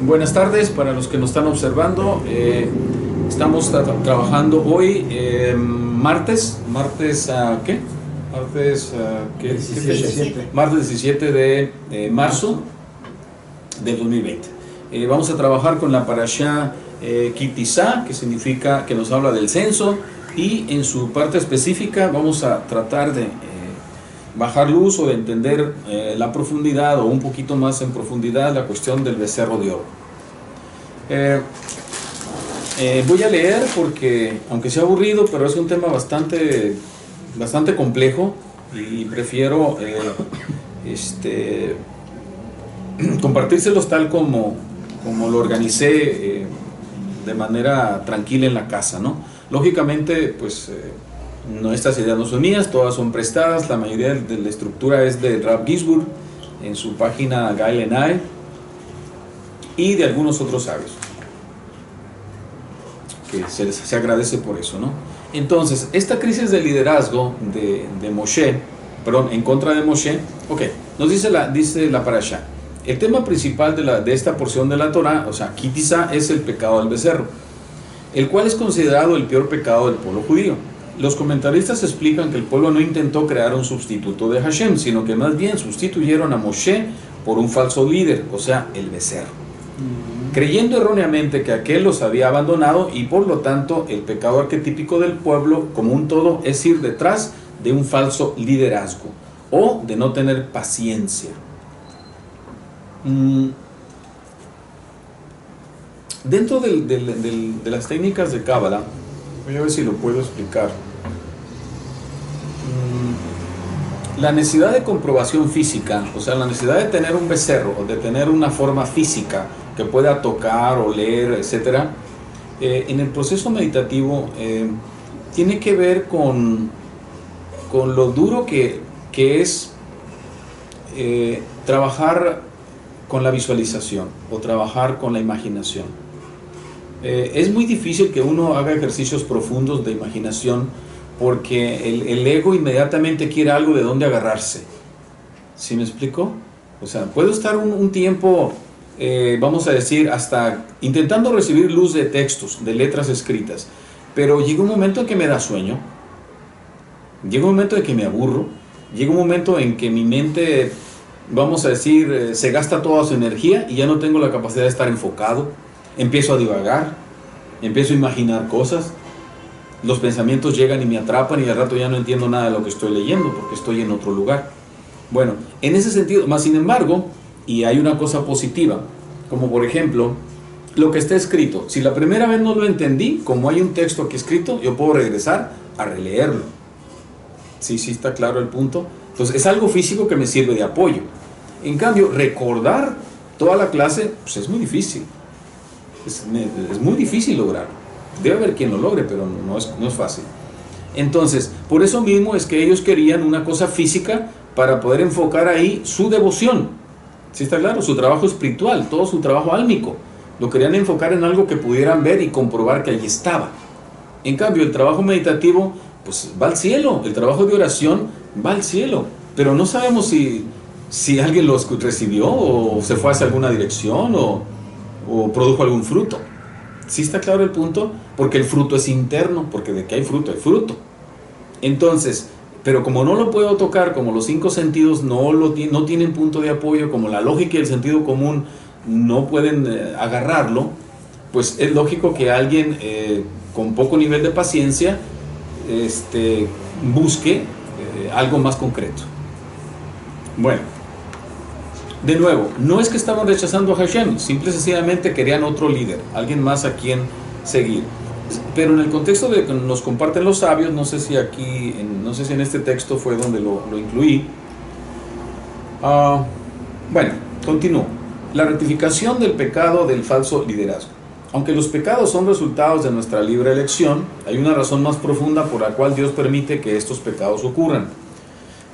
Buenas tardes para los que nos están observando. Estamos trabajando hoy martes, ¿qué? ¿Qué 17. Martes 17 de marzo del 2020. Vamos a trabajar con la parashá Ki Tisa, que significa que nos habla del censo, y en su parte específica vamos a tratar de bajar luz o de entender la profundidad o un poquito más en profundidad la cuestión del becerro de oro. Voy a leer porque, aunque sea aburrido, pero es un tema bastante complejo y prefiero compartírselos tal como lo organicé de manera tranquila en la casa, ¿no? Lógicamente, pues no, estas ideas no son mías, todas son prestadas, la mayoría de la estructura es de Rav Gisburg en su página Gailenai y de algunos otros sabios, que se agradece por eso, ¿no? Entonces, esta crisis de liderazgo de Moshe, perdón, en contra de Moshe, ok, nos dice la parashá. El tema principal de esta porción de la Torah, o sea, Ki Tisa, es el pecado del becerro, el cual es considerado el peor pecado del pueblo judío. Los comentaristas explican que el pueblo no intentó crear un sustituto de Hashem, sino que más bien sustituyeron a Moshe por un falso líder, o sea, el becerro, creyendo erróneamente que aquel los había abandonado, y por lo tanto el pecado arquetípico del pueblo como un todo es ir detrás de un falso liderazgo o de no tener paciencia. Dentro de las técnicas de Cábala, voy a ver si lo puedo explicar. La necesidad de comprobación física, o sea, la necesidad de tener un becerro o de tener una forma física que pueda tocar, oler, etc., en el proceso meditativo tiene que ver con lo duro que es trabajar con la visualización o trabajar con la imaginación. Es muy difícil que uno haga ejercicios profundos de imaginación porque el ego inmediatamente quiere algo de donde agarrarse. ¿Sí me explico? O sea, puedo estar un tiempo, vamos a decir, hasta intentando recibir luz de textos, de letras escritas, pero llega un momento en que me da sueño, llega un momento en que me aburro, llega un momento en que mi mente, vamos a decir, se gasta toda su energía y ya no tengo la capacidad de estar enfocado. Empiezo a divagar, empiezo a imaginar cosas, los pensamientos llegan y me atrapan y al rato ya no entiendo nada de lo que estoy leyendo porque estoy en otro lugar. Bueno, en ese sentido, más sin embargo, y hay una cosa positiva, como por ejemplo, lo que está escrito. Si la primera vez no lo entendí, como hay un texto aquí escrito, yo puedo regresar a releerlo. Sí, está claro el punto. Entonces es algo físico que me sirve de apoyo. En cambio, recordar toda la clase, pues es muy difícil. Es muy difícil lograrlo. Debe haber quien lo logre, pero no es fácil. Entonces, por eso mismo es que ellos querían una cosa física para poder enfocar ahí su devoción. ¿Sí está claro? Su trabajo espiritual, todo su trabajo álmico. Lo querían enfocar en algo que pudieran ver y comprobar que allí estaba. En cambio, el trabajo meditativo, pues va al cielo. El trabajo de oración va al cielo. Pero no sabemos si alguien lo recibió o se fue hacia alguna dirección o produjo algún fruto. ¿Sí está claro el punto? Porque el fruto es interno, porque de que hay fruto, hay fruto. Entonces, pero como no lo puedo tocar, como los 5 sentidos no tienen punto de apoyo, como la lógica y el sentido común no pueden agarrarlo, pues es lógico que alguien con poco nivel de paciencia busque algo más concreto. Bueno, de nuevo, no es que estaban rechazando a Hashem, simple y sencillamente querían otro líder, alguien más a quien seguir. Pero en el contexto de que nos comparten los sabios, no sé si en este texto fue donde lo incluí. Bueno, continúo. La rectificación del pecado del falso liderazgo. Aunque los pecados son resultados de nuestra libre elección, hay una razón más profunda por la cual Dios permite que estos pecados ocurran.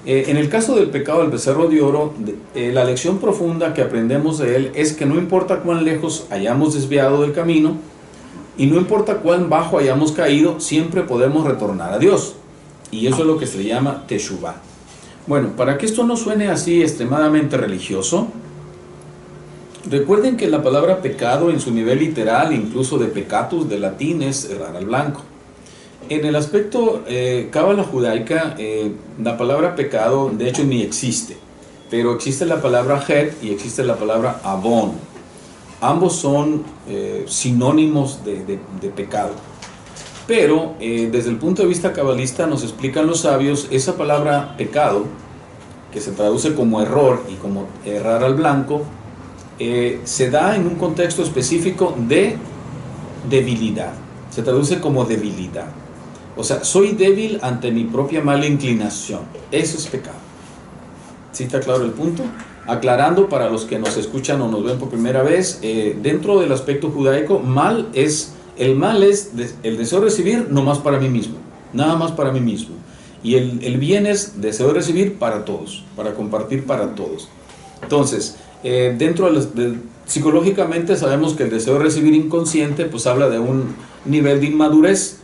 En el caso del pecado del becerro de oro, la lección profunda que aprendemos de él es que no importa cuán lejos hayamos desviado del camino y no importa cuán bajo hayamos caído, siempre podemos retornar a Dios. Y eso es lo que se le llama Teshuvah. Bueno, para que esto no suene así extremadamente religioso, Recuerden que la palabra pecado en su nivel literal, incluso de peccatus, de latín, es errar al blanco. En el aspecto cábala judaica, la palabra pecado de hecho ni existe, pero existe la palabra het y existe la palabra avon. Ambos son sinónimos de pecado. Pero desde el punto de vista cabalista nos explican los sabios, esa palabra pecado, que se traduce como error y como errar al blanco, se da en un contexto específico de debilidad. Se traduce como debilidad. O sea, soy débil ante mi propia mala inclinación. Eso es pecado. ¿Sí está claro el punto? Aclarando para los que nos escuchan o nos ven por primera vez, dentro del aspecto judaico, el mal es el deseo de recibir nomás para mí mismo, nada más para mí mismo. Y el bien es deseo de recibir para todos, para compartir para todos. Entonces, psicológicamente sabemos que el deseo de recibir inconsciente pues habla de un nivel de inmadurez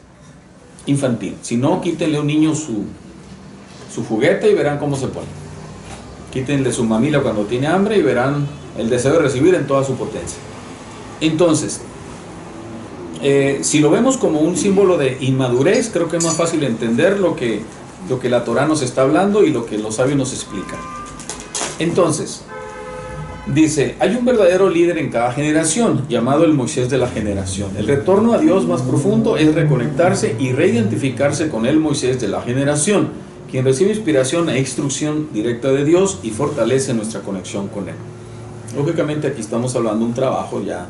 infantil. Si no, quítenle a un niño su juguete y verán cómo se pone. Quítenle su mamila cuando tiene hambre y verán el deseo de recibir en toda su potencia. Entonces, si lo vemos como un símbolo de inmadurez, creo que es más fácil entender lo que la Torah nos está hablando y lo que los sabios nos explican. Entonces, dice, hay un verdadero líder en cada generación, llamado el Moisés de la generación. El retorno a Dios más profundo es reconectarse y reidentificarse con el Moisés de la generación, quien recibe inspiración e instrucción directa de Dios y fortalece nuestra conexión con Él. Lógicamente aquí estamos hablando de un trabajo ya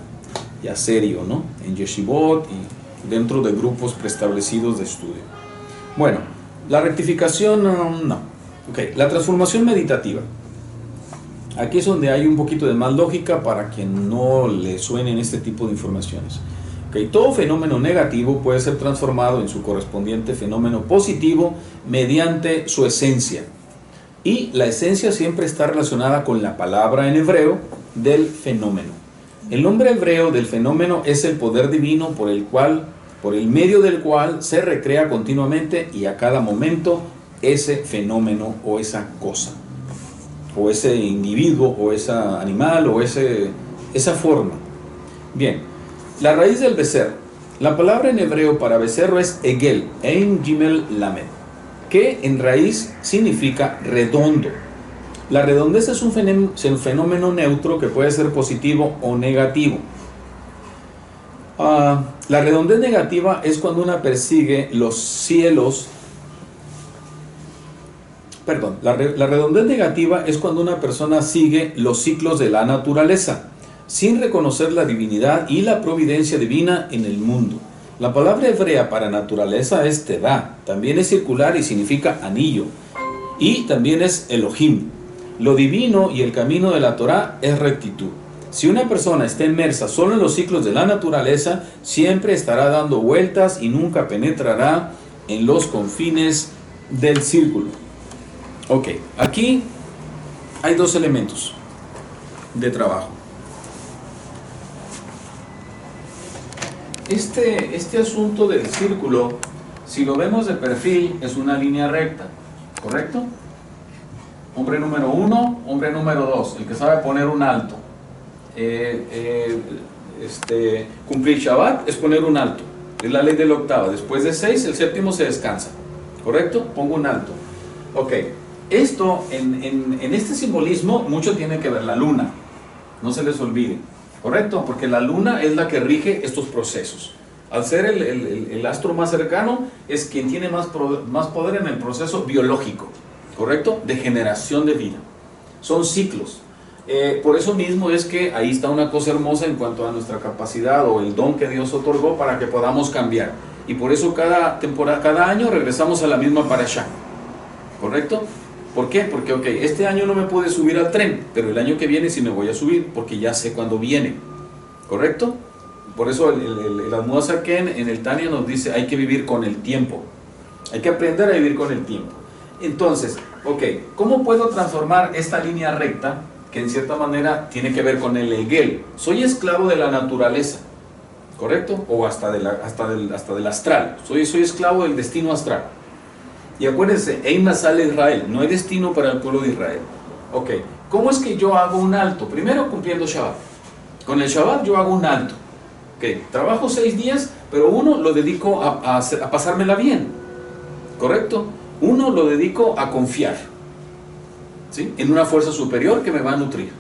serio, ¿no? En yeshivot y dentro de grupos preestablecidos de estudio. Bueno, la rectificación, no. Ok, la transformación meditativa. Aquí es donde hay un poquito de más lógica para quien no le suenen este tipo de informaciones. Okay, todo fenómeno negativo puede ser transformado en su correspondiente fenómeno positivo mediante su esencia. Y la esencia siempre está relacionada con la palabra en hebreo del fenómeno. El nombre hebreo del fenómeno es el poder divino por el medio del cual se recrea continuamente y a cada momento ese fenómeno o esa cosa, o ese individuo, o ese animal, o esa forma. Bien. La raíz del becer. La palabra en hebreo para becerro es egel, ein gimel lamed, que en raíz significa redondo. La redondez es un fenómeno neutro que puede ser positivo o negativo. La redondez negativa es cuando una persigue los cielos. La redondez negativa es cuando una persona sigue los ciclos de la naturaleza, sin reconocer la divinidad y la providencia divina en el mundo. La palabra hebrea para naturaleza es tedá, también es circular y significa anillo, y también es Elohim. Lo divino y el camino de la Torah es rectitud. Si una persona está inmersa solo en los ciclos de la naturaleza, siempre estará dando vueltas y nunca penetrará en los confines del círculo. Ok, aquí hay dos elementos de trabajo. Este asunto del círculo, si lo vemos de perfil, es una línea recta, ¿correcto? Hombre número 1, hombre número 2, el que sabe poner un alto. Cumplir Shabbat es poner un alto, es la ley de la octava. Después de 6, el séptimo se descansa, ¿correcto? Pongo un alto. Ok, esto, en este simbolismo, mucho tiene que ver la luna, no se les olvide. ¿Correcto? Porque la luna es la que rige estos procesos. Al ser el astro más cercano, es quien tiene más poder en el proceso biológico, ¿correcto? De generación de vida. Son ciclos. Por eso mismo es que ahí está una cosa hermosa en cuanto a nuestra capacidad o el don que Dios otorgó para que podamos cambiar. Y por eso cada año regresamos a la misma parashá, ¿correcto? ¿Por qué? Porque, ok, este año no me pude subir al tren, pero el año que viene sí me voy a subir, porque ya sé cuándo viene, ¿correcto? Por eso el Admor Zaken en el Tania nos dice, hay que vivir con el tiempo, hay que aprender a vivir con el tiempo. Entonces, ok, ¿cómo puedo transformar esta línea recta, que en cierta manera tiene que ver con el Egel? Soy esclavo de la naturaleza, ¿correcto? O hasta del astral, soy esclavo del destino astral. Y acuérdense, Ein Masal Israel, no hay destino para el pueblo de Israel. Ok, ¿cómo es que yo hago un alto? Primero cumpliendo Shabbat. Con el Shabbat yo hago un alto. Okay. Trabajo 6 días, pero uno lo dedico a pasármela bien. ¿Correcto? Uno lo dedico a confiar, ¿sí?, en una fuerza superior que me va a nutrir.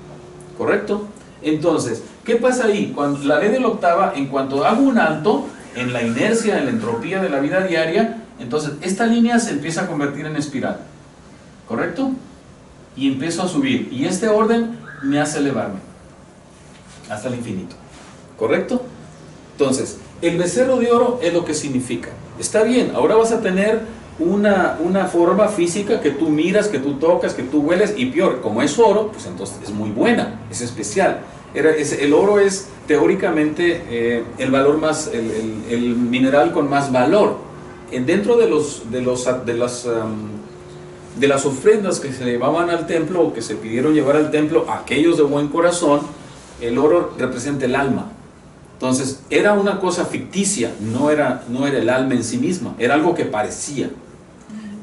¿Correcto? Entonces, ¿qué pasa ahí? Cuando la ley de la octava, en cuanto hago un alto en la inercia, en la entropía de la vida diaria, entonces esta línea se empieza a convertir en espiral. ¿Correcto? Y empiezo a subir. Y este orden me hace elevarme hasta el infinito. ¿Correcto? Entonces, el becerro de oro es lo que significa. Está bien, ahora vas a tener una forma física que tú miras, que tú tocas, que tú hueles, y peor, como es oro, pues entonces es muy buena, es especial. El oro es teóricamente el valor más, el mineral con más valor. Dentro de las ofrendas que se llevaban al templo, o que se pidieron llevar al templo, aquellos de buen corazón, el oro representa el alma. Entonces, era una cosa ficticia, no era el alma en sí misma, era algo que parecía.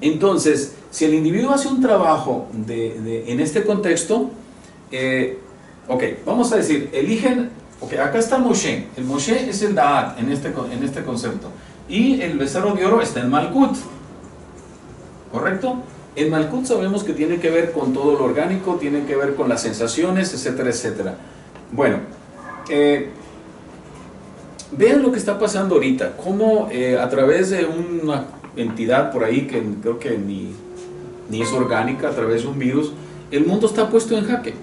Entonces, si el individuo hace un trabajo en este contexto, ok, vamos a decir, eligen, ok, acá está Moshe, el Moshe es el Da'at en este concepto, y el becerro de oro está en Malkut, ¿correcto? El Malkut sabemos que tiene que ver con todo lo orgánico, tiene que ver con las sensaciones, etcétera, etcétera. Bueno, vean lo que está pasando ahorita, cómo a través de una entidad por ahí que creo que ni es orgánica, a través de un virus, el mundo está puesto en jaque.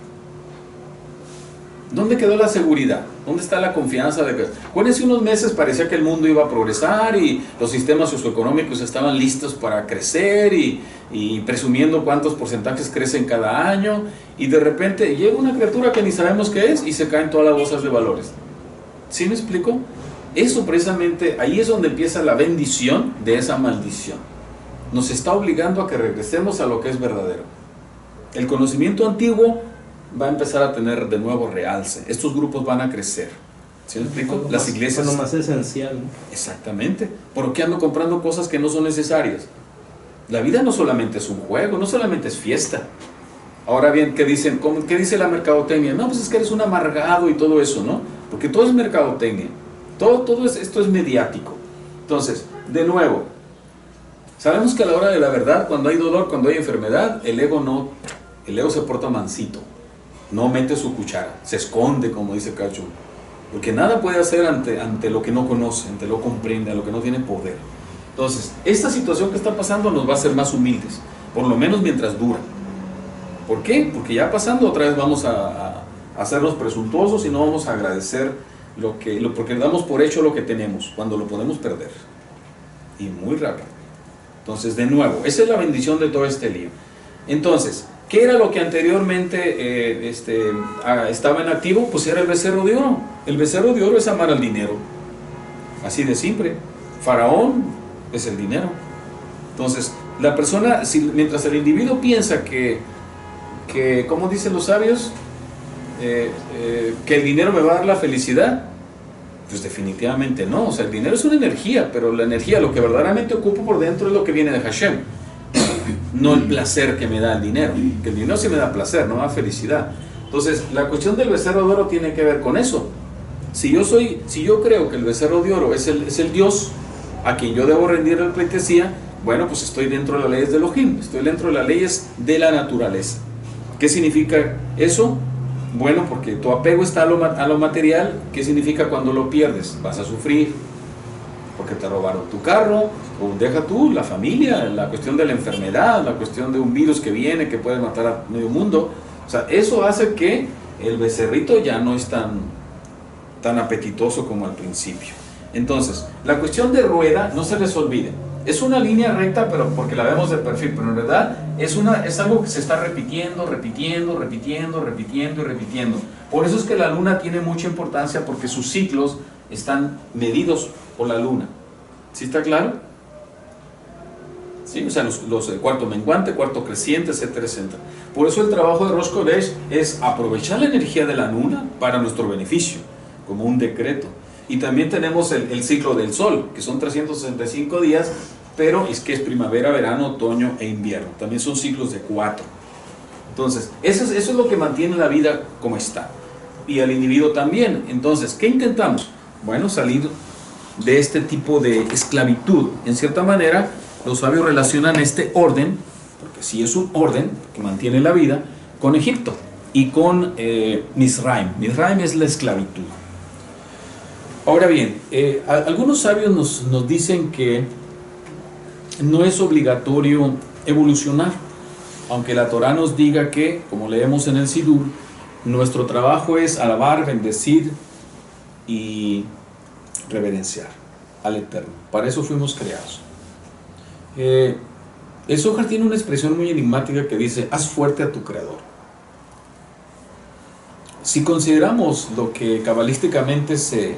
¿Dónde quedó la seguridad? ¿Dónde está la confianza de que? Acuérdense, unos meses parecía que el mundo iba a progresar y los sistemas socioeconómicos estaban listos para crecer y presumiendo cuántos porcentajes crecen cada año, y de repente llega una criatura que ni sabemos qué es y se caen todas las bolsas de valores. ¿Sí me explico? Eso precisamente, ahí es donde empieza la bendición de esa maldición. Nos está obligando a que regresemos a lo que es verdadero. El conocimiento antiguo va a empezar a tener de nuevo realce. Estos grupos van a crecer. ¿Sí me explico? Las iglesias... Lo más esencial, ¿no? Exactamente. ¿Por qué ando comprando cosas que no son necesarias? La vida no solamente es un juego, no solamente es fiesta. Ahora bien, ¿qué dicen? ¿Qué dice la mercadotecnia? No, pues es que eres un amargado y todo eso, ¿no? Porque todo es mercadotecnia. Esto es mediático. Entonces, de nuevo, sabemos que a la hora de la verdad, cuando hay dolor, cuando hay enfermedad, el ego se porta mansito, no mete su cuchara, se esconde, como dice Cacho, porque nada puede hacer ante lo que no conoce, ante lo que comprende, a lo que no tiene poder. Entonces, esta situación que está pasando nos va a hacer más humildes, por lo menos mientras dura. ¿Por qué? Porque ya pasando otra vez vamos a hacernos presuntuosos y no vamos a agradecer porque damos por hecho lo que tenemos, cuando lo podemos perder, y muy rápido. Entonces, de nuevo, esa es la bendición de todo este lío. Entonces, ¿qué era lo que anteriormente estaba en activo? Pues era el becerro de oro. El becerro de oro es amar al dinero, así de simple. Faraón es el dinero. Entonces, la persona, mientras el individuo piensa que ¿cómo dicen los sabios? Que el dinero me va a dar la felicidad, pues definitivamente no. O sea, el dinero es una energía, pero la energía, lo que verdaderamente ocupo por dentro, es lo que viene de Hashem, no el placer que me da el dinero. Que el dinero sí me da placer, no me da felicidad. Entonces, la cuestión del becerro de oro tiene que ver con eso. Si yo creo que el becerro de oro es el Dios a quien yo debo rendir la pleitesía, bueno, pues estoy dentro de las leyes de Elohim, estoy dentro de las leyes de la naturaleza. ¿Qué significa eso? Bueno, porque tu apego está a lo material. ¿Qué significa cuando lo pierdes? Vas a sufrir, porque te robaron tu carro, o deja tú, la familia, la cuestión de la enfermedad, la cuestión de un virus que viene, que puede matar a medio mundo. O sea, eso hace que el becerrito ya no es tan apetitoso como al principio. Entonces, la cuestión de rueda, no se les olvide, es una línea recta, pero porque la vemos de perfil, pero en verdad es algo que se está repitiendo. Por eso es que la luna tiene mucha importancia, porque sus ciclos están medidos por la luna. ¿Sí está claro? ¿Sí? O sea, los cuarto menguante, cuarto creciente, etcétera, etcétera. Por eso el trabajo de Rosh Kodesh es aprovechar la energía de la luna para nuestro beneficio, como un decreto. Y también tenemos el ciclo del sol, que son 365 días, pero es que es primavera, verano, otoño e invierno. También son ciclos de 4. Entonces, eso es lo que mantiene la vida como está. y al individuo también. Entonces, ¿qué intentamos? Bueno, salir de este tipo de esclavitud. En cierta manera, los sabios relacionan este orden, porque sí es un orden que mantiene la vida, con Egipto y con Misraim. Misraim es la esclavitud. Ahora bien, algunos sabios nos dicen que no es obligatorio evolucionar, aunque la Torá nos diga que, como leemos en el Sidur, nuestro trabajo es alabar, bendecir y reverenciar al Eterno. Para eso fuimos creados. El Zohar tiene una expresión muy enigmática que dice: haz fuerte a tu Creador. Si consideramos lo que cabalísticamente se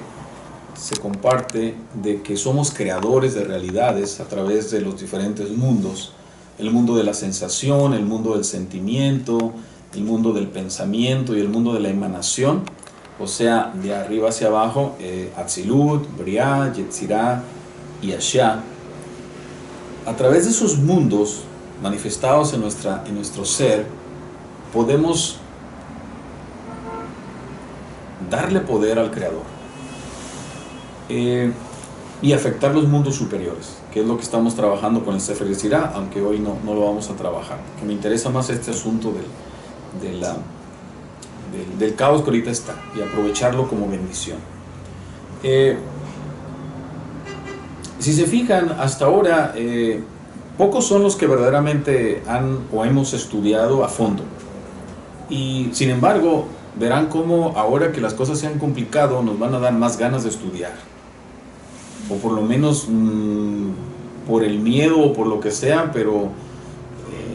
comparte de que somos creadores de realidades a través de los diferentes mundos, el mundo de la sensación, el mundo del sentimiento, el mundo del pensamiento y el mundo de la emanación, o sea, de arriba hacia abajo, Atzilut, Briah, Yetzirah y Ashá. A través de esos mundos manifestados en nuestro ser, podemos darle poder al Creador y afectar los mundos superiores, que es lo que estamos trabajando con el Sefer Yetzirah, aunque hoy no lo vamos a trabajar, que me interesa más este asunto del caos que ahorita está, y aprovecharlo como bendición. Si se fijan, hasta ahora pocos son los que verdaderamente hemos estudiado a fondo, y sin embargo verán cómo ahora que las cosas se han complicado nos van a dar más ganas de estudiar, o por lo menos por el miedo o por lo que sea, pero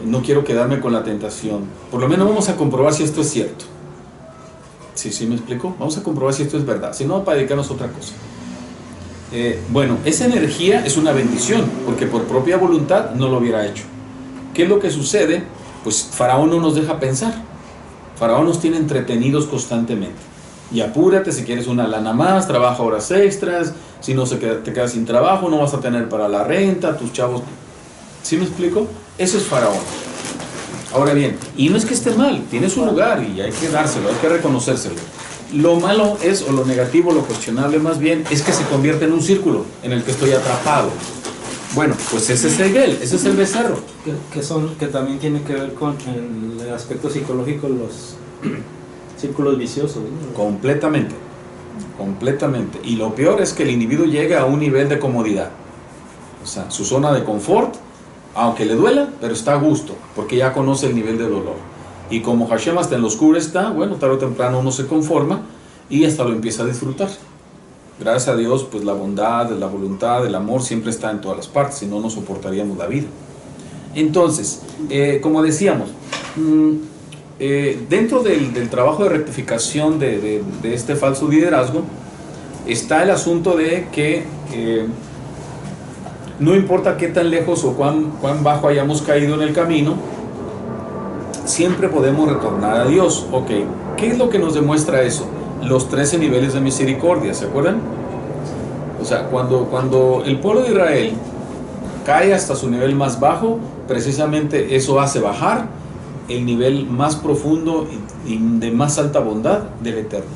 no quiero quedarme con la tentación. Por lo menos vamos a comprobar si esto es cierto. ¿Sí me explico? Vamos a comprobar si esto es verdad, si no, para dedicarnos a otra cosa. Bueno, esa energía es una bendición, porque por propia voluntad no lo hubiera hecho. ¿Qué es lo que sucede? Pues Faraón no nos deja pensar. Faraón nos tiene entretenidos constantemente. Y apúrate, si quieres una lana más, trabaja horas extras, si no te quedas sin trabajo, no vas a tener para la renta, tus chavos... ¿Sí me explico? Eso es Faraón. Ahora bien, y no es que esté mal, tiene su lugar y hay que dárselo, hay que reconocérselo. Lo malo es, o lo negativo, lo cuestionable más bien, es que se convierte en un círculo en el que estoy atrapado. Bueno, pues ese es Hegel, ese es el becerro. Que también tiene que ver con el aspecto psicológico, los círculos viciosos, ¿no? Completamente. Y lo peor es que el individuo llega a un nivel de comodidad. O sea, su zona de confort, aunque le duela, pero está a gusto, porque ya conoce el nivel de dolor. Y como Hashem hasta en lo oscuro está, bueno, tarde o temprano uno se conforma y hasta lo empieza a disfrutar. Gracias a Dios, pues la bondad, la voluntad, el amor siempre está en todas las partes, si no, no soportaríamos la vida. Entonces, como decíamos, dentro del trabajo de rectificación de este falso liderazgo, está el asunto de que no importa qué tan lejos o cuán bajo hayamos caído en el camino, siempre podemos retornar a Dios. Ok, ¿qué es lo que nos demuestra eso? Los 13 niveles de misericordia, ¿se acuerdan? O sea, cuando el pueblo de Israel cae hasta su nivel más bajo, precisamente eso hace bajar el nivel más profundo y de más alta bondad del Eterno.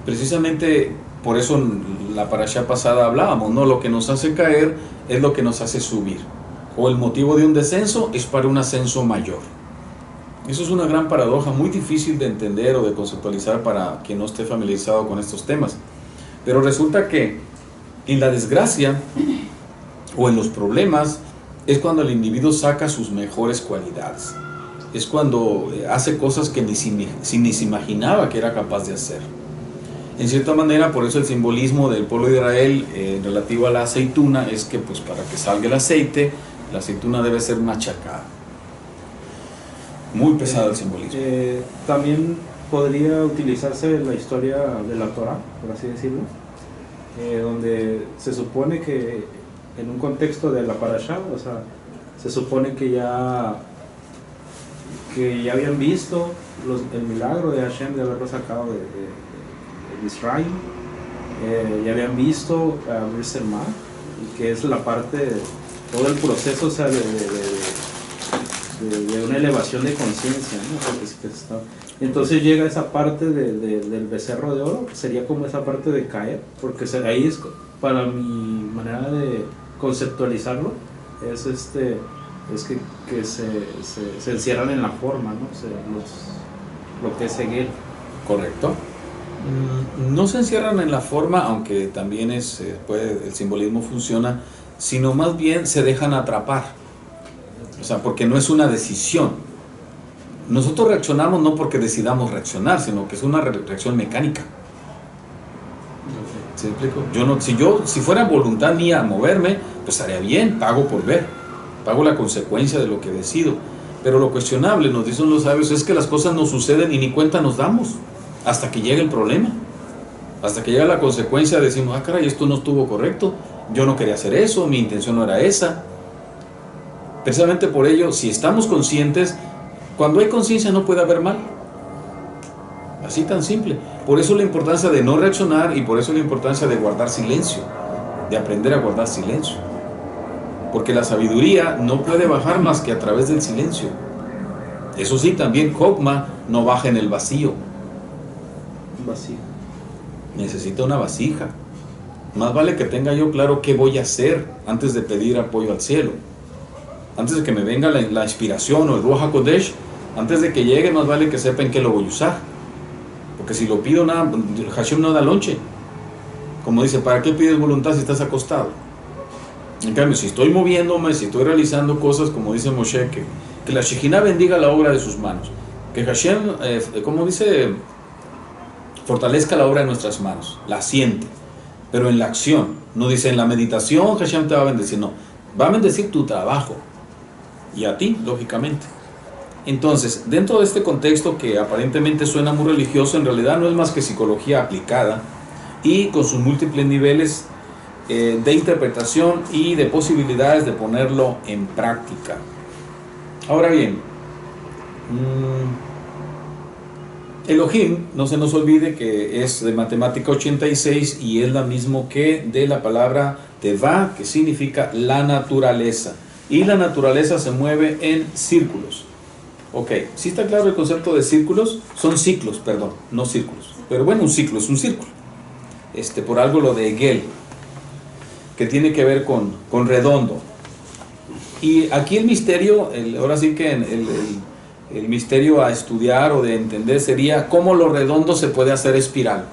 Precisamente por eso en la parashá pasada hablábamos, ¿no? Lo que nos hace caer es lo que nos hace subir, o el motivo de un descenso es para un ascenso mayor. Eso es una gran paradoja, muy difícil de entender o de conceptualizar para quien no esté familiarizado con estos temas. Pero resulta que en la desgracia o en los problemas es cuando el individuo saca sus mejores cualidades. Es cuando hace cosas que ni se imaginaba que era capaz de hacer. En cierta manera, por eso el simbolismo del pueblo de Israel relativo a la aceituna es que, pues, para que salga el aceite, la aceituna debe ser machacada. Muy pesado el simbolismo. También podría utilizarse la historia de la Torá, por así decirlo, donde se supone que en un contexto de la parashá, o sea, se supone que ya habían visto el milagro de Hashem de haberlo sacado de Israel, ya habían visto abrirse el mar, y que es la parte, todo el proceso, o sea, de una elevación de conciencia, ¿no? Entonces llega esa parte del becerro de oro, sería como esa parte de caer, porque ahí es, para mi manera de conceptualizarlo, es que se encierran en la forma, ¿no? Lo que es Hegel. Correcto. No se encierran en la forma, aunque también el simbolismo funciona, sino más bien se dejan atrapar. O sea, porque no es una decisión. Nosotros reaccionamos no porque decidamos reaccionar, sino que es una reacción mecánica. ¿Sí me explico? Si fuera voluntad mía moverme, pues haría bien, pago por ver, pago la consecuencia de lo que decido. Pero lo cuestionable, nos dicen los sabios, es que las cosas no suceden y ni cuenta nos damos hasta que llega el problema, hasta que llega la consecuencia. Decimos, ah, caray, esto no estuvo correcto, yo no quería hacer eso, mi intención no era esa. Precisamente por ello, si estamos conscientes, cuando hay conciencia no puede haber mal. Así tan simple. Por eso la importancia de no reaccionar, y por eso la importancia de guardar silencio, de aprender a guardar silencio. Porque la sabiduría no puede bajar más que a través del silencio. Eso sí, también Chokmah no baja en el vacío. Vacío. Necesita una vasija. Más vale que tenga yo claro qué voy a hacer antes de pedir apoyo al cielo. Antes de que me venga la inspiración o el Ruach HaKodesh, antes de que llegue, más vale que sepa en qué lo voy a usar. Porque si lo pido, Hashem no da lonche. Como dice, ¿para qué pides voluntad si estás acostado? En cambio, si estoy moviéndome, si estoy realizando cosas, como dice Moshe, que la Shejina bendiga la obra de sus manos. Que Hashem, como dice, fortalezca la obra de nuestras manos, la siente. Pero en la acción, no dice en la meditación Hashem te va a bendecir, no. Va a bendecir tu trabajo. Y a ti, lógicamente. Entonces, dentro de este contexto que aparentemente suena muy religioso, en realidad no es más que psicología aplicada y con sus múltiples niveles de interpretación y de posibilidades de ponerlo en práctica. Ahora bien, Elohim, no se nos olvide que es de matemática 86 y es la mismo que de la palabra Tevá, que significa la naturaleza. Y la naturaleza se mueve en círculos. Ok, ¿sí está claro el concepto de círculos? Son ciclos, perdón, no círculos. Pero bueno, un ciclo es un círculo. Por algo lo de Hegel, que tiene que ver con redondo. Y aquí el misterio, ahora sí que el misterio a estudiar o de entender sería cómo lo redondo se puede hacer espiral.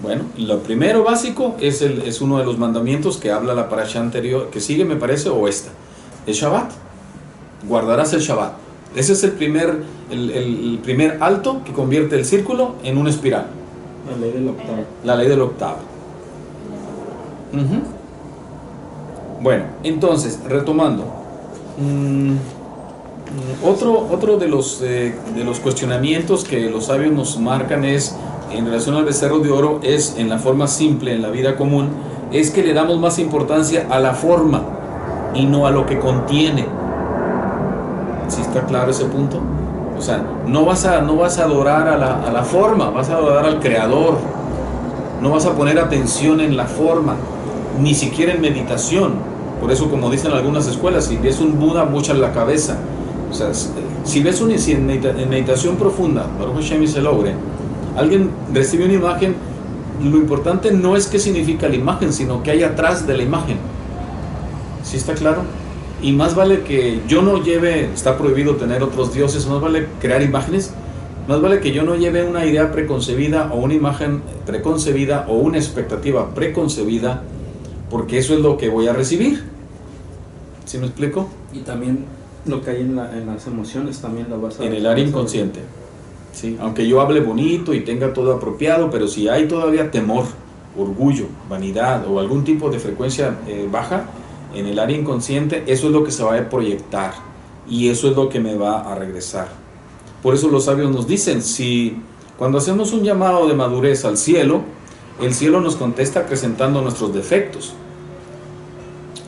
Bueno, lo primero básico es uno de los mandamientos que habla la parasha anterior, que sigue me parece, o esta, el Shabbat. Guardarás el Shabbat. Ese es el primer alto que convierte el círculo en una espiral. La ley del octavo. La ley del octavo. Bueno, entonces, retomando. Otro de los cuestionamientos que los sabios nos marcan es, en relación al becerro de oro, es en la forma simple, en la vida común, es que le damos más importancia a la forma y no a lo que contiene. ¿Sí está claro ese punto? O sea, no vas a adorar a la forma, vas a adorar al Creador. No vas a poner atención en la forma, ni siquiera en meditación. Por eso, como dicen algunas escuelas, si ves un Buda, mocha la cabeza. O sea, si ves en meditación profunda, Baruch Hashem y se logre, alguien recibe una imagen, lo importante no es qué significa la imagen, sino qué hay atrás de la imagen. ¿Sí está claro? Y más vale que yo no lleve, está prohibido tener otros dioses, más vale crear imágenes, más vale que yo no lleve una idea preconcebida o una imagen preconcebida o una expectativa preconcebida, porque eso es lo que voy a recibir. ¿Sí me explico? Y también lo que hay en las emociones también lo vas a... En el área inconsciente. ¿Sí? Aunque yo hable bonito y tenga todo apropiado, pero si hay todavía temor, orgullo, vanidad o algún tipo de frecuencia baja, en el área inconsciente, eso es lo que se va a proyectar y eso es lo que me va a regresar. Por eso los sabios nos dicen, si cuando hacemos un llamado de madurez al cielo, el cielo nos contesta acrecentando nuestros defectos,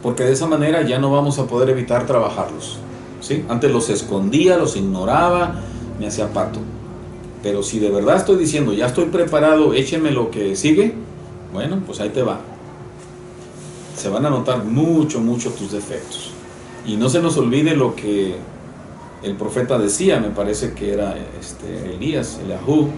porque de esa manera ya no vamos a poder evitar trabajarlos, ¿sí? Antes los escondía, los ignoraba, me hacía pato. Pero si de verdad estoy diciendo, ya estoy preparado, écheme lo que sigue, bueno, pues ahí te va. Se van a notar mucho tus defectos. Y no se nos olvide lo que el profeta decía, me parece que era Elías, Eliahú,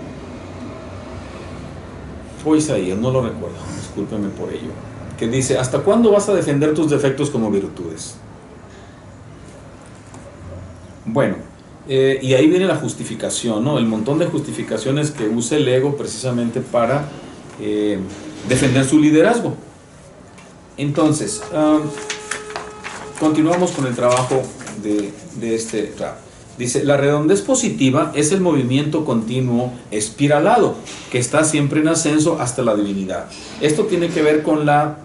o Isaías, no lo recuerdo, discúlpeme por ello, que dice: ¿hasta cuándo vas a defender tus defectos como virtudes? Bueno, y ahí viene la justificación, ¿no? El montón de justificaciones que usa el ego precisamente para defender su liderazgo. Entonces, continuamos con el trabajo de este rap. Dice: la redondez positiva es el movimiento continuo espiralado que está siempre en ascenso hasta la divinidad. Esto tiene que ver con la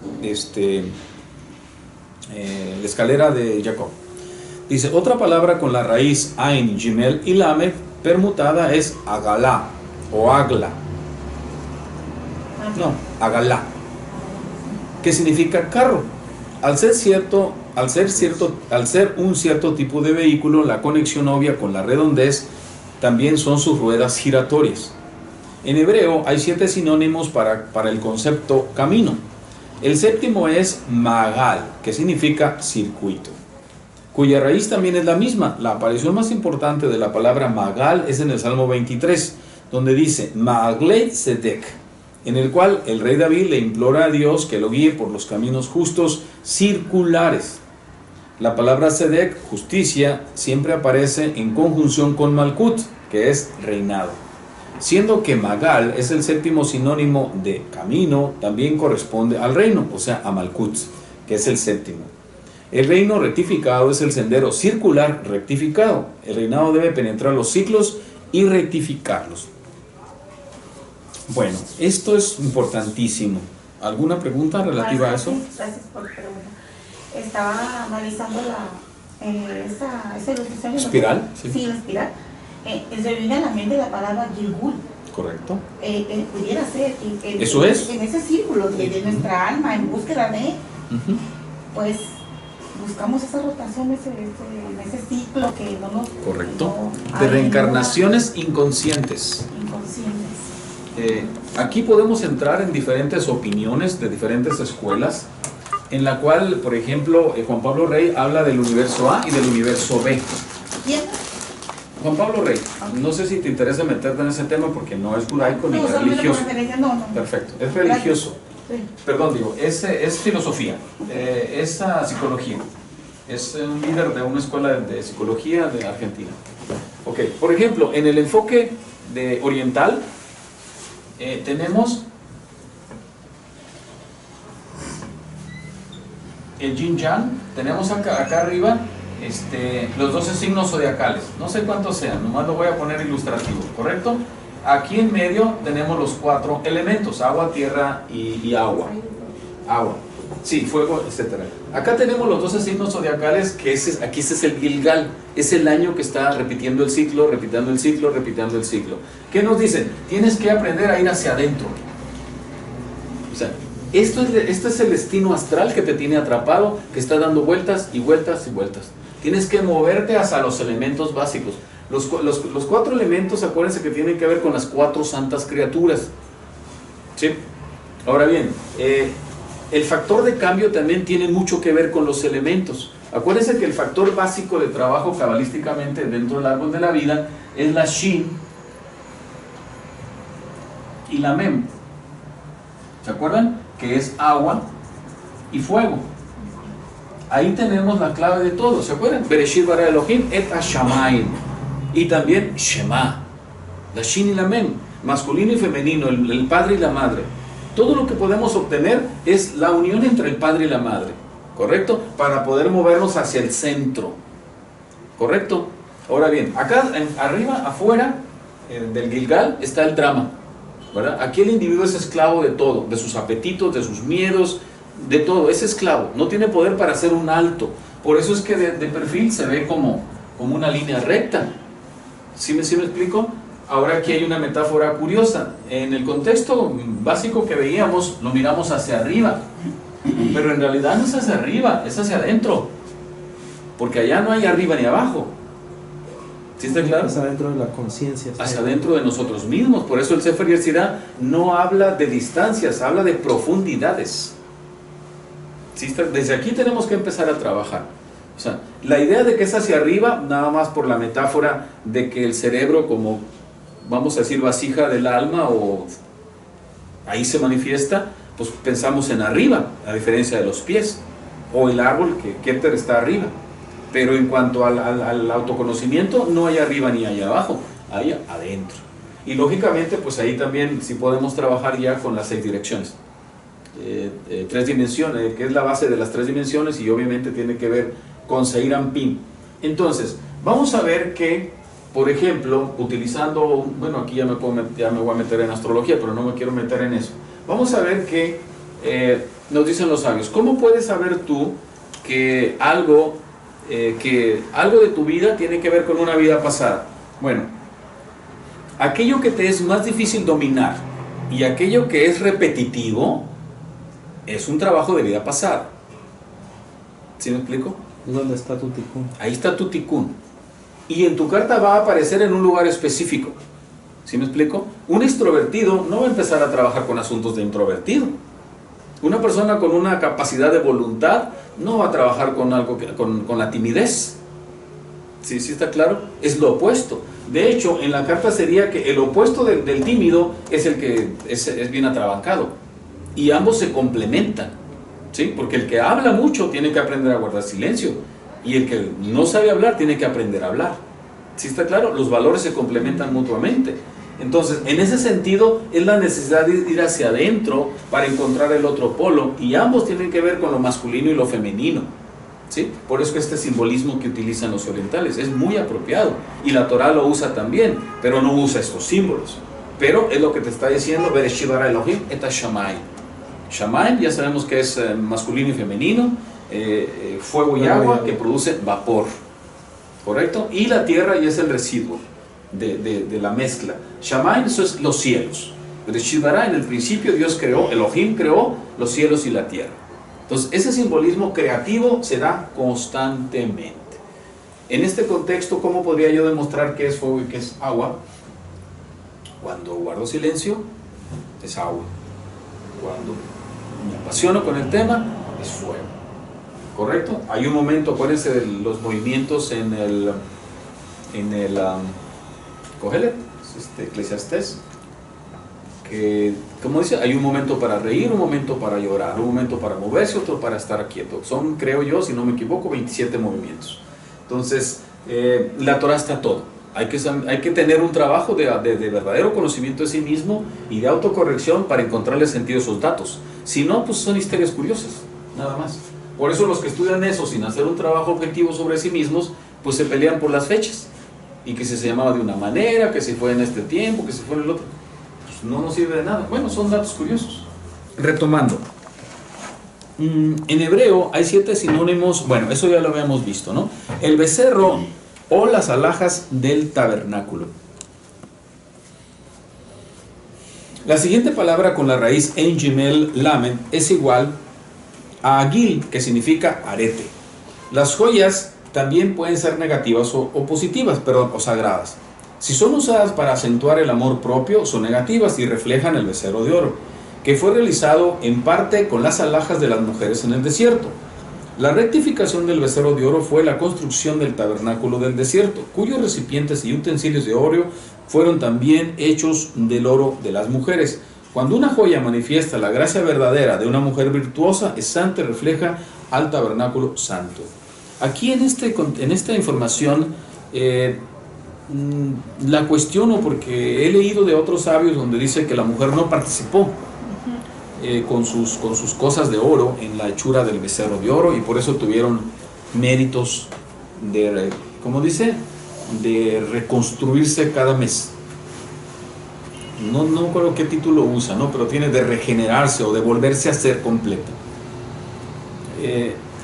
escalera de Jacob. Dice: otra palabra con la raíz Ain, Gimel y Lamed permutada es Agalá o Agla. No, Agalá, que significa carro. Al ser un cierto tipo de vehículo, la conexión obvia con la redondez también son sus ruedas giratorias. En hebreo hay 7 sinónimos para el concepto camino. El séptimo es Magal, que significa circuito, cuya raíz también es la misma. La aparición más importante de la palabra Magal es en el Salmo 23, donde dice Maagleit Sedek, en el cual el rey David le implora a Dios que lo guíe por los caminos justos circulares. La palabra Sedek, justicia, siempre aparece en conjunción con Malkut, que es reinado. Siendo que Magal es el séptimo sinónimo de camino, también corresponde al reino, o sea, a Malkut, que es el séptimo. El reino rectificado es el sendero circular rectificado. El reinado debe penetrar los ciclos y rectificarlos. Bueno, esto es importantísimo. ¿Alguna pregunta relativa a eso? Gracias por la pregunta. Estaba analizando esa ilustración. ¿Espiral? Sí, la espiral. Se viene a la mente la palabra Gilgul. Correcto. Pudiera ser. Eso es. En ese círculo de nuestra alma, en búsqueda de, pues, buscamos esa rotación, ese ciclo que no nos... Correcto. No, de reencarnaciones inconscientes. Aquí podemos entrar en diferentes opiniones de diferentes escuelas, en la cual, por ejemplo, Juan Pablo Rey habla del universo A y del universo B. ¿Quién? Juan Pablo Rey. No sé si te interesa meterte en ese tema porque no es judaico ni religioso. No. Perfecto. Es religioso. Sí. Perdón, digo, es filosofía, es psicología. Es un líder de una escuela de psicología de Argentina. Ok, por ejemplo, en el enfoque de oriental, tenemos el yin yang, tenemos acá arriba los 12 signos zodiacales, no sé cuántos sean, nomás lo voy a poner ilustrativo, ¿correcto? Aquí en medio tenemos los 4 elementos: agua, tierra y agua. Sí, fuego, etc. Acá tenemos los 12 signos zodiacales, que aquí ese es el Gilgal, es el año que está repitiendo el ciclo, repitiendo el ciclo, repitiendo el ciclo. ¿Qué nos dicen? Tienes que aprender a ir hacia adentro. O sea, este es el destino astral que te tiene atrapado, que está dando vueltas y vueltas y vueltas. Tienes que moverte hacia los elementos básicos. Los 4 elementos, acuérdense que tienen que ver con las 4 santas criaturas. ¿Sí? Ahora bien, el factor de cambio también tiene mucho que ver con los elementos. Acuérdense que el factor básico de trabajo cabalísticamente dentro del árbol de la vida es la Shin y la Mem. ¿Se acuerdan? Que es agua y fuego. Ahí tenemos la clave de todo. ¿Se acuerdan? Bereshit bara Elohim et hashamayim. Y también Shema. La Shin y la Mem. Masculino y femenino, el padre y la madre. Todo lo que podemos obtener es la unión entre el padre y la madre, ¿correcto? Para poder movernos hacia el centro, ¿correcto? Ahora bien, acá arriba, afuera del Gilgal, está el drama, ¿verdad? Aquí el individuo es esclavo de todo, de sus apetitos, de sus miedos, de todo, es esclavo, no tiene poder para hacer un alto. Por eso es que de perfil se ve como una línea recta. ¿Sí me explico? Ahora aquí hay una metáfora curiosa. En el contexto básico que veíamos, lo miramos hacia arriba, pero en realidad no es hacia arriba, es hacia adentro, porque allá no hay arriba ni abajo. ¿Sí está claro? Hacia adentro de la conciencia. Hacia adentro de nosotros mismos. Por eso el Sefer Yetzirah no habla de distancias, habla de profundidades. ¿Sí está? Desde aquí tenemos que empezar a trabajar. O sea, la idea de que es hacia arriba, nada más por la metáfora de que el cerebro, como vamos a decir vasija del alma, o ahí se manifiesta, pues pensamos en arriba, a diferencia de los pies, o el árbol, que Keter está arriba. Pero en cuanto al autoconocimiento, no hay arriba ni hay abajo, hay adentro. Y lógicamente, pues ahí también sí podemos trabajar ya con las 6 direcciones. 3 dimensiones, que es la base de las 3 dimensiones, y obviamente tiene que ver con Seir Anpin. Entonces, vamos a ver que, por ejemplo, utilizando, bueno, aquí ya me voy a meter en astrología, pero no me quiero meter en eso. Vamos a ver que nos dicen los sabios, ¿cómo puedes saber tú que algo de tu vida tiene que ver con una vida pasada? Bueno, aquello que te es más difícil dominar y aquello que es repetitivo es un trabajo de vida pasada. ¿Sí me explico? ¿Dónde está tu ticún? Ahí está tu ticún. Y en tu carta va a aparecer en un lugar específico. ¿Sí me explico? Un extrovertido no va a empezar a trabajar con asuntos de introvertido. Una persona con una capacidad de voluntad no va a trabajar con algo con la timidez. ¿Sí está claro? Es lo opuesto. De hecho, en la carta sería que el opuesto del tímido es el que es bien atrabancado. Y ambos se complementan. ¿Sí? Porque el que habla mucho tiene que aprender a guardar silencio, y el que no sabe hablar tiene que aprender a hablar. ¿Sí está claro? Los valores se complementan mutuamente. Entonces, en ese sentido, es la necesidad de ir hacia adentro para encontrar el otro polo, y ambos tienen que ver con lo masculino y lo femenino. ¿Sí? Por eso que este simbolismo que utilizan los orientales es muy apropiado, y la Torah lo usa también, pero no usa estos símbolos. Pero es lo que te está diciendo, Bereshit bara Elohim et ha-shamayim. Shamayim ya sabemos que es masculino y femenino, fuego y agua que produce vapor, ¿correcto? Y la tierra ya es el residuo de la mezcla. Shamayim, eso es los cielos. Bereshit bara, en el principio Dios creó, Elohim creó los cielos y la tierra. Entonces ese simbolismo creativo se da constantemente. En este contexto, ¿cómo podría yo demostrar qué es fuego y qué es agua? Cuando guardo silencio, es agua. Cuando me apasiono con el tema, es fuego. ¿Correcto? Hay un momento, acuérdense de los movimientos en el Kohelet, Eclesiastés, que, como dice, hay un momento para reír, un momento para llorar, un momento para moverse, otro para estar quieto. Son, creo yo, si no me equivoco, 27 movimientos. Entonces, la Torah está todo. Hay que tener un trabajo de verdadero conocimiento de sí mismo y de autocorrección para encontrarle sentido a esos datos. Si no, pues son histerias curiosas, nada más. Por eso los que estudian eso sin hacer un trabajo objetivo sobre sí mismos, pues se pelean por las fechas. Y que si se llamaba de una manera, que si fue en este tiempo, que si fue en el otro. Pues no nos sirve de nada. Bueno, son datos curiosos. Retomando. En hebreo hay 7 sinónimos, bueno, eso ya lo habíamos visto, ¿no? El becerro o las alhajas del tabernáculo. La siguiente palabra con la raíz en Gimel Lamed es igual a Agil, que significa arete. Las joyas también pueden ser negativas o positivas, o sagradas. Si son usadas para acentuar el amor propio, son negativas y reflejan el becerro de oro, que fue realizado en parte con las alhajas de las mujeres en el desierto. La rectificación del becerro de oro fue la construcción del tabernáculo del desierto, cuyos recipientes y utensilios de oro fueron también hechos del oro de las mujeres. Cuando una joya manifiesta la gracia verdadera de una mujer virtuosa, es santa y refleja al tabernáculo santo. Aquí en esta información la cuestiono porque he leído de otros sabios donde dice que la mujer no participó con sus cosas de oro en la hechura del becerro de oro, y por eso tuvieron méritos de, ¿cómo dice? De reconstruirse cada mes. No creo qué título usa, ¿no? Pero tiene de regenerarse o de volverse a ser completa.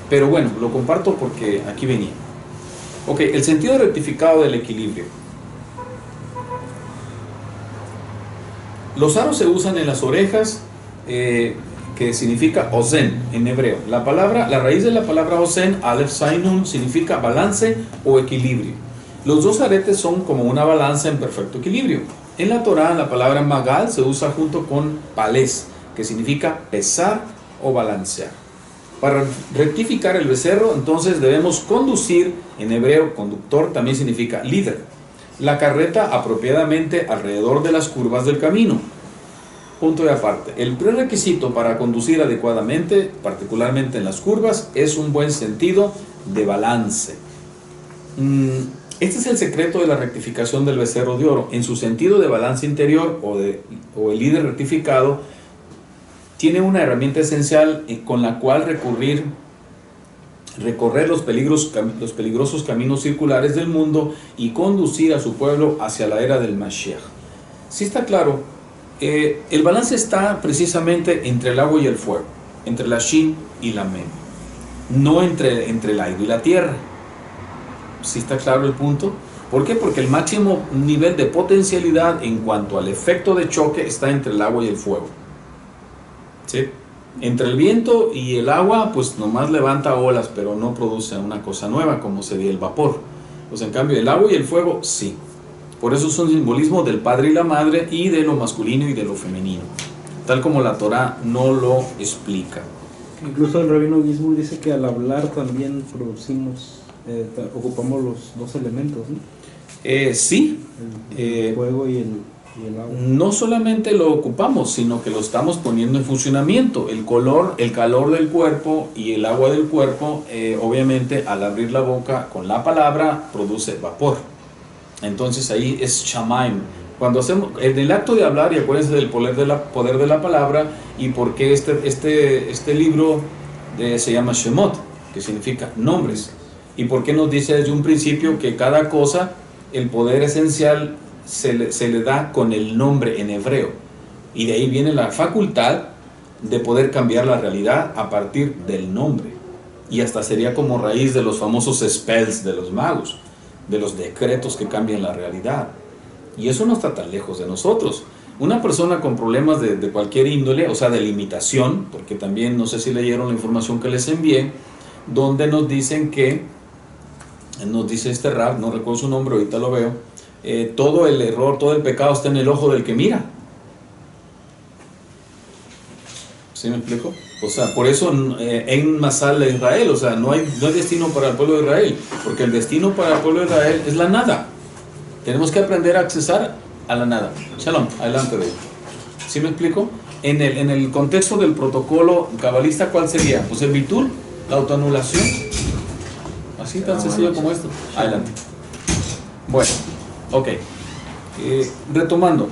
Pero bueno, lo comparto porque aquí venía. Ok, el sentido rectificado del equilibrio. Los aros se usan en las orejas, que significa ozen en hebreo. La raíz de la palabra ozen, Aleph Zainun, significa balance o equilibrio. Los dos aretes son como una balanza en perfecto equilibrio. En la Torá, la palabra magal se usa junto con palés, que significa pesar o balancear. Para rectificar el becerro, entonces debemos conducir, en hebreo conductor también significa líder, la carreta apropiadamente alrededor de las curvas del camino. Punto y aparte, el prerequisito para conducir adecuadamente, particularmente en las curvas, es un buen sentido de balance. Este es el secreto de la rectificación del becerro de oro. En su sentido de balance interior o el líder rectificado, tiene una herramienta esencial con la cual recorrer los peligrosos caminos circulares del mundo y conducir a su pueblo hacia la era del Mashiach. Sí está claro, el balance está precisamente entre el agua y el fuego, entre la Shin y la Mem, no entre el aire y la tierra. ¿Sí está claro el punto? ¿Por qué? Porque el máximo nivel de potencialidad en cuanto al efecto de choque está entre el agua y el fuego. ¿Sí? Entre el viento y el agua, pues nomás levanta olas, pero no produce una cosa nueva como sería el vapor. Pues en cambio el agua y el fuego, sí. Por eso son simbolismos del padre y la madre y de lo masculino y de lo femenino, tal como la Torá no lo explica. Incluso el rabino Gizmo dice que al hablar también producimos, ocupamos los dos elementos, ¿no? Sí. El fuego y el agua. No solamente lo ocupamos, sino que lo estamos poniendo en funcionamiento. El calor del cuerpo y el agua del cuerpo, obviamente al abrir la boca con la palabra, produce vapor. Entonces ahí es Shamaim. Cuando hacemos, en el acto de hablar, y acuérdense del poder de la palabra, y por qué este libro se llama Shemot, que significa nombres. Y por qué nos dice desde un principio que cada cosa, el poder esencial, se le da con el nombre en hebreo, y de ahí viene la facultad de poder cambiar la realidad a partir del nombre, y hasta sería como raíz de los famosos spells de los magos, de los decretos que cambian la realidad. Y eso no está tan lejos de nosotros. Una persona con problemas de cualquier índole, o sea, de limitación, porque también no sé si leyeron la información que les envié, donde nos dicen que, nos dice este rab, no recuerdo su nombre, ahorita lo veo, todo el error, todo el pecado está en el ojo del que mira. ¿Sí me explico? O sea, por eso en Masal de Israel, o sea, no hay destino para el pueblo de Israel, porque el destino para el pueblo de Israel es la nada. Tenemos que aprender a accesar a la nada. Shalom, adelante de él. ¿Sí me explico? En el contexto del protocolo cabalista, ¿cuál sería? Pues el bitul, la autoanulación. Así tan sencillo como esto. Adelante. Bueno. Ok, retomando,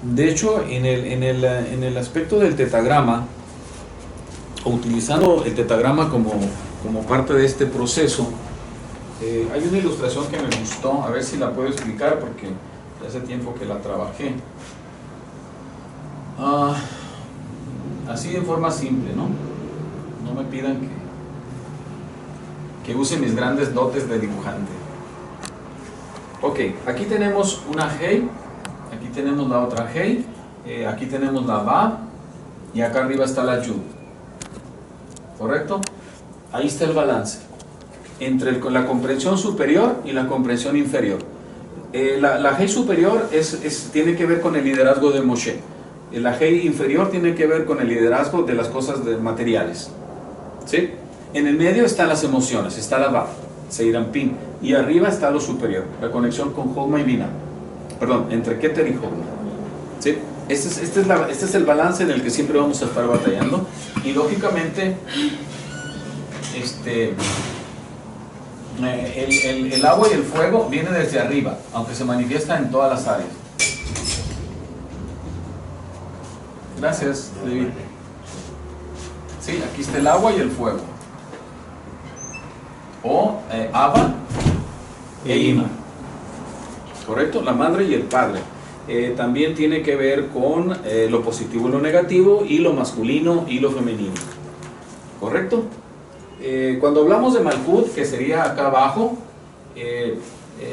de hecho en el aspecto del tetagrama, o utilizando el tetagrama como parte de este proceso, hay una ilustración que me gustó, a ver si la puedo explicar porque hace tiempo que la trabajé. Así de forma simple, ¿no? No me pidan que use mis grandes dotes de dibujante. Ok, aquí tenemos una Hei, aquí tenemos la otra Hei, aquí tenemos la Ba, y acá arriba está la Yud. ¿Correcto? Ahí está el balance entre la comprensión superior y la comprensión inferior. La Hei superior tiene que ver con el liderazgo de Moshe. La Hei inferior tiene que ver con el liderazgo de las cosas materiales. ¿Sí? En el medio están las emociones, está la Vav, Seirampin, y arriba está lo superior, la conexión con Jogma y Bina. Perdón, entre Keter y Jogma. ¿Sí? Este es el balance en el que siempre vamos a estar batallando. Y lógicamente, el agua y el fuego vienen desde arriba, aunque se manifiesta en todas las áreas. Gracias, David. Sí, aquí está el agua y el fuego. O Abba e Ima. ¿Correcto? La madre y el padre. También tiene que ver con lo positivo y lo negativo, y lo masculino y lo femenino. ¿Correcto? Cuando hablamos de Malkut, que sería acá abajo,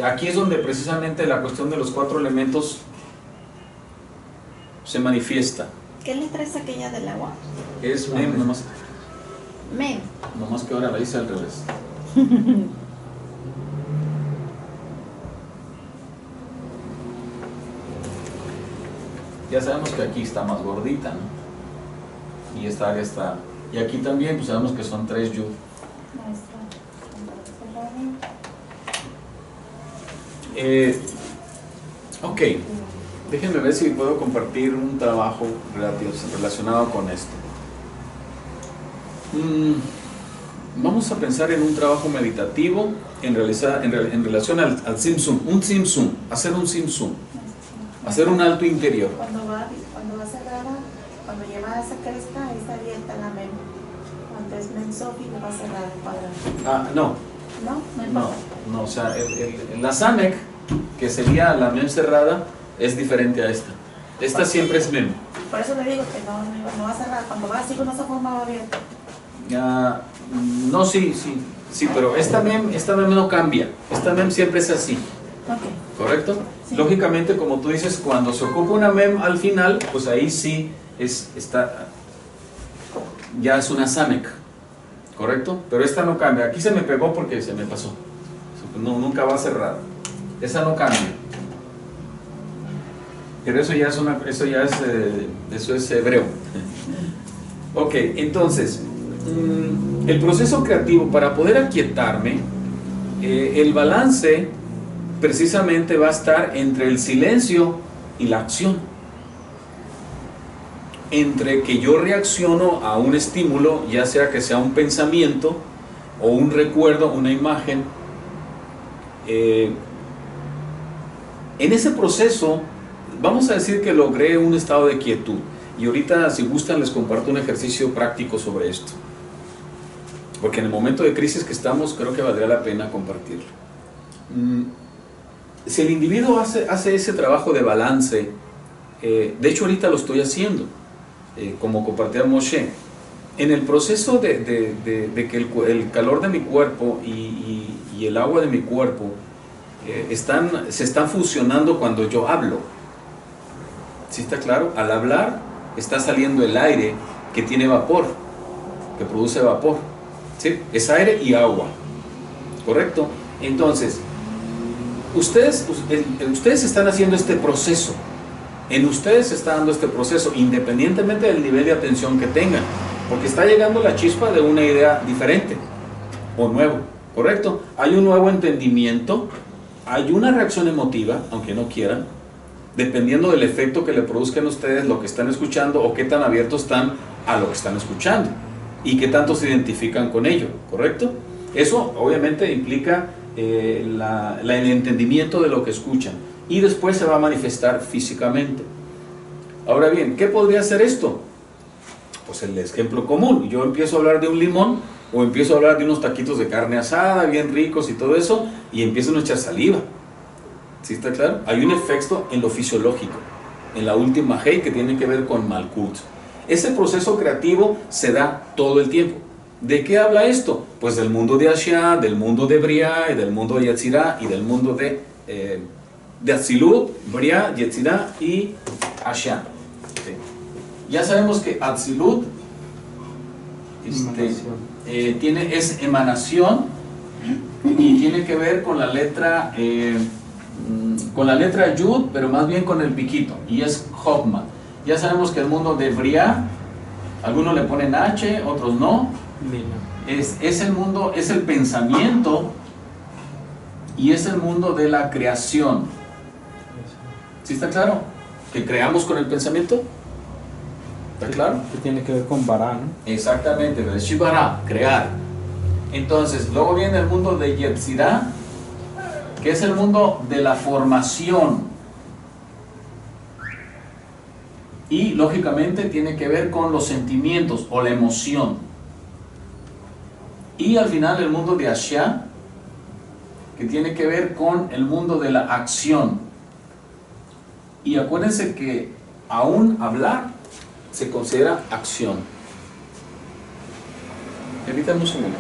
aquí es donde precisamente la cuestión de los 4 elementos se manifiesta. ¿Qué letra es aquella del agua? Es Mem, nomás. Mem. Nomás que ahora la hice al revés. Ya sabemos que aquí está más gordita, ¿no? Y esta área está... Y aquí también, pues sabemos que son 3 yud. Ok, déjenme ver si puedo compartir un trabajo relacionado con esto. Vamos a pensar en un trabajo meditativo en relación al Tzimtzum, un Tzimtzum, hacer un Tzimtzum, hacer un alto interior. Cuando va cerrada, cuando lleva esa cresta, está abierta la mem. Cuando es mem sofi, va cerrada el cuadrado. No. ¿No? No importa. No, o sea, la Samek, que sería la mem cerrada, es diferente a esta. Esta siempre es mem. Por eso le digo que no va cerrada. Cuando va así con esa forma va abierta. No, sí, pero esta mem no cambia. Esta mem siempre es así. Okay. ¿Correcto? Sí. Lógicamente, como tú dices, cuando se ocupa una mem al final, pues ahí sí ya es una Samek. ¿Correcto? Pero esta no cambia. Aquí se me pegó porque se me pasó. No, nunca va cerrada. Esa no cambia. Pero eso es hebreo. Ok, entonces, el proceso creativo, para poder aquietarme, el balance precisamente va a estar entre el silencio y la acción. Entre que yo reacciono a un estímulo, ya sea que sea un pensamiento o un recuerdo, una imagen. En ese proceso, vamos a decir que logré un estado de quietud. Y ahorita, si gustan, les comparto un ejercicio práctico sobre esto. Porque en el momento de crisis que estamos, creo que valdría la pena compartirlo. Si el individuo hace ese trabajo de balance, de hecho ahorita lo estoy haciendo, como compartía Moshe, en el proceso de que el calor de mi cuerpo y el agua de mi cuerpo se están fusionando cuando yo hablo. ¿Sí está claro? Al hablar está saliendo el aire que tiene vapor, que produce vapor. ¿Sí? Es aire y agua. ¿Correcto? Entonces, ustedes están haciendo este proceso. En ustedes se está dando este proceso, independientemente del nivel de atención que tengan, porque está llegando la chispa de una idea diferente o nuevo, ¿correcto? Hay un nuevo entendimiento, hay una reacción emotiva, aunque no quieran, dependiendo del efecto que le produzcan a ustedes lo que están escuchando o qué tan abiertos están a lo que están escuchando y qué tanto se identifican con ello, ¿correcto? Eso obviamente implica el entendimiento de lo que escuchan. Y después se va a manifestar físicamente. Ahora bien, ¿qué podría hacer esto? Pues el ejemplo común. Yo empiezo a hablar de un limón o empiezo a hablar de unos taquitos de carne asada bien ricos y todo eso y empiezo a echar saliva. ¿Sí está claro? Hay un efecto en lo fisiológico, en la última hey que tiene que ver con Malkut. Ese proceso creativo se da todo el tiempo. ¿De qué habla esto? Pues del mundo de Ashia, del mundo de Briah, y del mundo de Yetzirah y del mundo de Atzilut, Briah, Yetzirah y Ashia. ¿Sí? Ya sabemos que Atzilut es emanación y tiene que ver con la letra Yud, pero más bien con el piquito, y es Chokmah. Ya sabemos que el mundo de Briah, algunos le ponen H, otros no. Es el mundo, es el pensamiento y es el mundo de la creación. ¿Sí está claro? ¿Que creamos con el pensamiento? ¿Está claro? Que tiene que ver con Bará, ¿no? Exactamente, Shibara, crear. Entonces, luego viene el mundo de Yetzirah, que es el mundo de la formación. Y lógicamente tiene que ver con los sentimientos o la emoción. Y al final el mundo de Ashia, que tiene que ver con el mundo de la acción. Y acuérdense que aún hablar se considera acción. Permítanme un segundo.